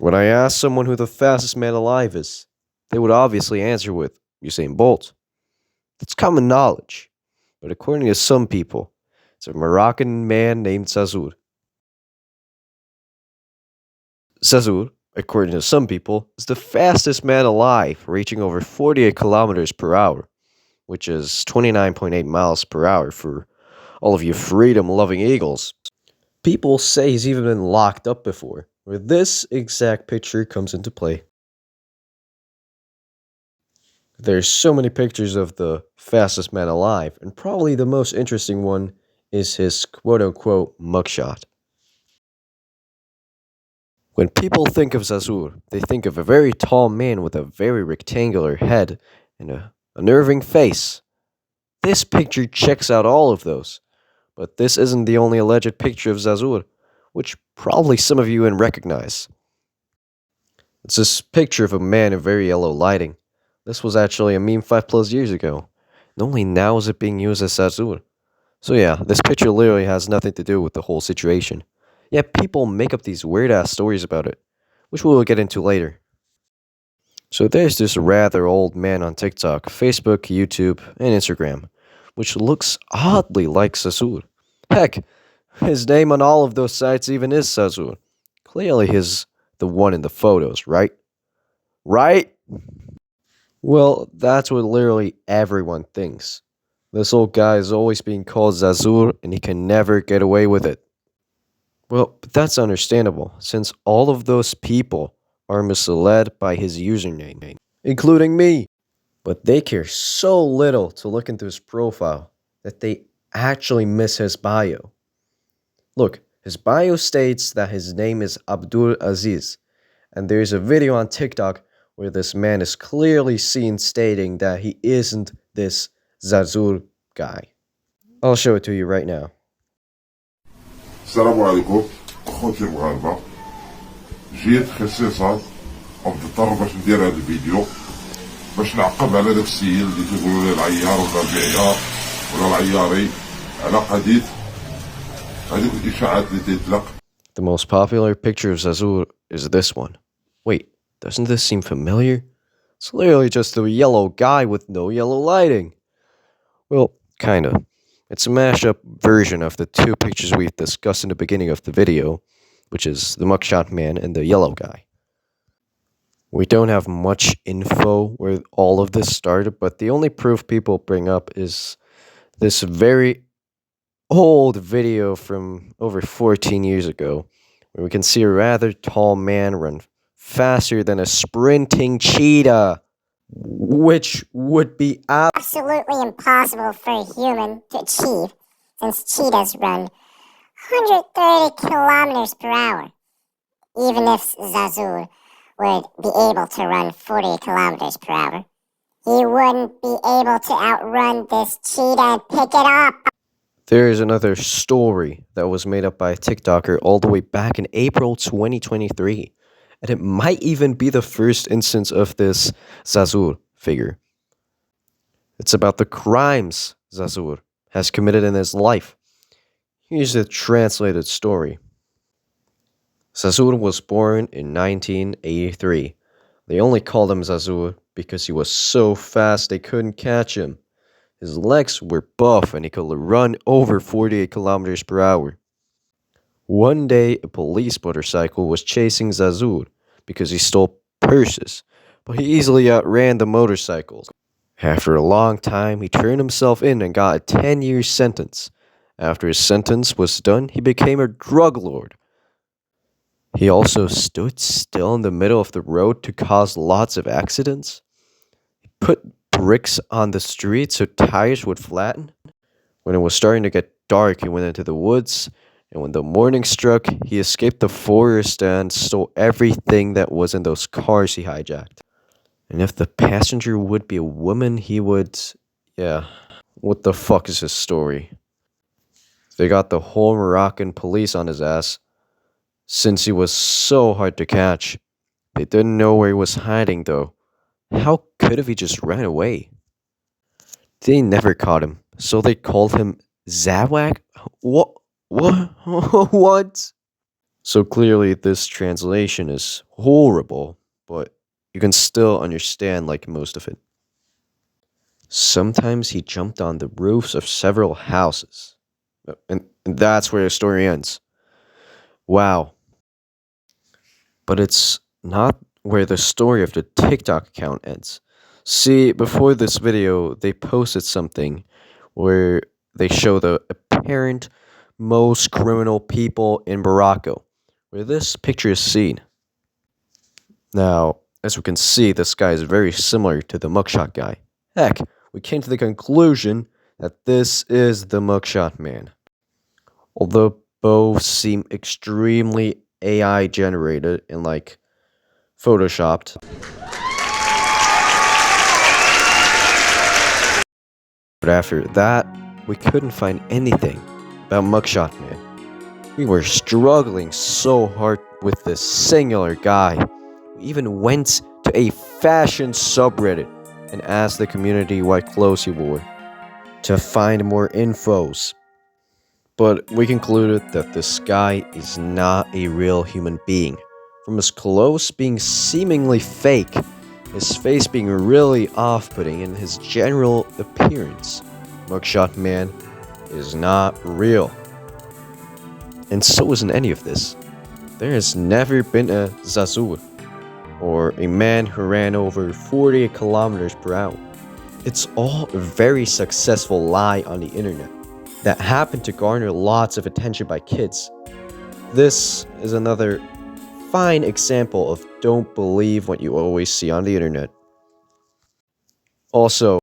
When I ask someone who the fastest man alive is, they would obviously answer with Usain Bolt. That's common knowledge. But according to some people, it's a Moroccan man named Zarzour. Zarzour, according to some people, is the fastest man alive, reaching over 48 kilometers per hour, which is 29.8 miles per hour for all of you freedom-loving eagles. People say he's even been locked up before, where this exact picture comes into play. There's so many pictures of the fastest man alive, and probably the most interesting one is his quote-unquote mugshot. When people think of Zarzour, they think of a very tall man with a very rectangular head and a unnerving face. This picture checks out all of those, but this isn't the only alleged picture of Zarzour, which probably some of you recognize. It's this picture of a man in very yellow lighting. This was actually a meme 5+ years ago, and only now is it being used as Zarzour. So yeah, this picture literally has nothing to do with the whole situation. Yet people make up these weird-ass stories about it, which we will get into later. So there's this rather old man on TikTok, Facebook, YouTube, and Instagram, which looks oddly like Zarzour. Heck, his name on all of those sites even is Zarzour. Clearly he's the one in the photos, right? Right? Well, that's what literally everyone thinks. This old guy is always being called Zarzour, and he can never get away with it. Well, but that's understandable, since all of those people are misled by his username, including me. But they care so little to look into his profile that they actually miss his bio. Look, his bio states that his name is Abdul Aziz, and there's a video on TikTok where this man is clearly seen stating that he isn't this Zarzour guy. I'll show it to you right now. السلام عليكم اخوتي المغاربه. جيت خصيصا ومضطر باش ندير هذا الفيديو باش نعقب على داك السيد اللي تيقولوا ليه العيار ولا المعيار ولا العياري على قضيه هذيك الاشاعات اللي تيطلق. The most popular picture of Zarzour is this one. Wait, doesn't this seem familiar? It's literally just a yellow guy with no yellow lighting. Well, kinda. It's a mashup version of the two pictures we've discussed in the beginning of the video, which is the mugshot man and the yellow guy. We don't have much info where all of this started, but the only proof people bring up is this very old video from over 14 years ago, where we can see a rather tall man run faster than a sprinting cheetah, which would be absolutely impossible for a human to achieve, since cheetahs run 130 kilometers per hour. Even if Zarzour would be able to run 40 kilometers per hour, he wouldn't be able to outrun this cheetah and pick it up. There is another story that was made up by a TikToker all the way back in April 2023. And it might even be the first instance of this Zarzour figure. It's about the crimes Zarzour has committed in his life. Here's the translated story. Zarzour was born in 1983. They only called him Zarzour because he was so fast they couldn't catch him. His legs were buff and he could run over 48 kilometers per hour. One day, a police motorcycle was chasing Zarzour because he stole purses, but he easily outran the motorcycles. After a long time, he turned himself in and got a 10-year sentence. After his sentence was done, he became a drug lord. He also stood still in the middle of the road to cause lots of accidents. He put bricks on the street so tires would flatten. When it was starting to get dark, he went into the woods. And when the morning struck, he escaped the forest and stole everything that was in those cars he hijacked. And if the passenger would be a woman, he would... yeah, what the fuck is his story? They got the whole Moroccan police on his ass, since he was so hard to catch. They didn't know where he was hiding, though. How could have he just ran away? They never caught him, so they called him Zawak? What? So clearly, this translation is horrible, but you can still understand like most of it. Sometimes he jumped on the roofs of several houses. And that's where the story ends. Wow. But it's not where the story of the TikTok account ends. See, before this video, they posted something where they show the apparent most criminal people in Morocco, where this picture is seen. Now, as we can see, this guy is very similar to the mugshot guy. Heck, we came to the conclusion that this is the mugshot man. Although both seem extremely AI generated and like photoshopped. But after that, we couldn't find anything about Mugshot Man. We were struggling so hard with this singular guy. We even went to a fashion subreddit and asked the community what clothes he wore to find more infos. But we concluded that this guy is not a real human being. From his clothes being seemingly fake, his face being really off-putting, and his general appearance, Mugshot Man is not real. And so isn't any of this. There has never been a Zarzour, or a man who ran over 40 kilometers per hour. It's all a very successful lie on the internet that happened to garner lots of attention by kids. This is another fine example of don't believe what you always see on the internet. Also,